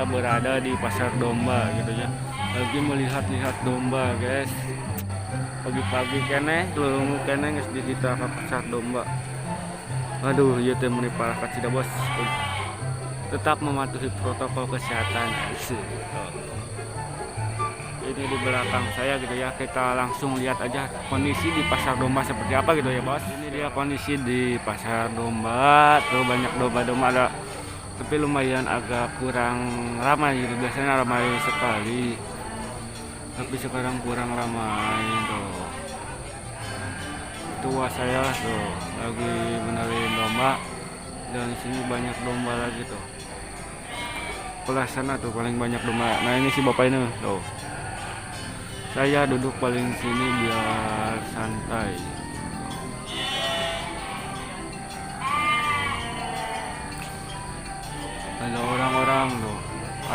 berada di pasar domba gitu ya. Lagi melihat-lihat domba guys. Pagi-pagi kene leuweung kene geus dihita ka pasar domba. Aduh, ieu teh meni parakat cida bos. Tetap mematuhi protokol kesehatan. Ini di belakang saya gitu ya, kita langsung lihat aja kondisi di pasar domba seperti apa gitu ya bos. Ini dia kondisi di pasar domba, tuh banyak domba-domba ada, tapi lumayan agak kurang ramai gitu, biasanya ramai sekali, tapi sekarang kurang ramai tuh. Tua saya tuh lagi benerin domba, dan di sini banyak domba lagi tuh. Sebelah sana tuh paling banyak domba. Nah ini si bapak ini tuh. Saya duduk paling sini biar santai. Ada orang-orang loh,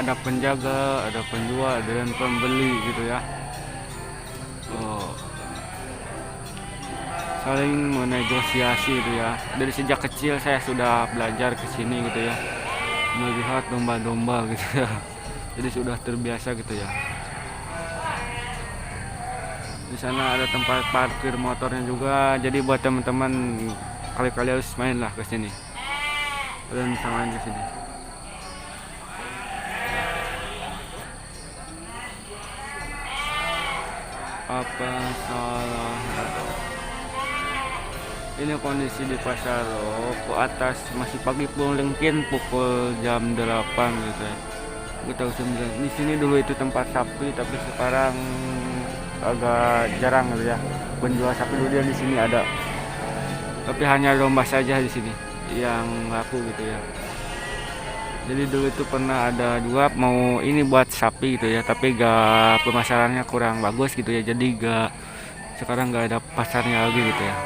ada penjaga, ada penjual, dan pembeli gitu ya. Oh, saling menegosiasi gitu ya. Dari sejak kecil saya sudah belajar ke sini gitu ya, melihat domba-domba gitu ya. Jadi sudah terbiasa gitu ya. Di sana ada tempat parkir motornya juga, jadi buat teman-teman kali-kali harus main lah ke sini dan bisa main ke sini. Apa salah? Ini kondisi di pasar ke atas masih pagi, mungkin pukul jam 8 gitu ya. Kita di sini dulu itu tempat sapi, tapi sekarang agak jarang gitu ya. Penjual sapi dulu dia di sini ada, tapi hanya domba saja di sini yang laku gitu ya. Jadi dulu itu pernah ada juga mau ini buat sapi gitu ya, tapi pemasarannya kurang bagus gitu ya. Jadi sekarang gak ada pasarnya lagi gitu ya.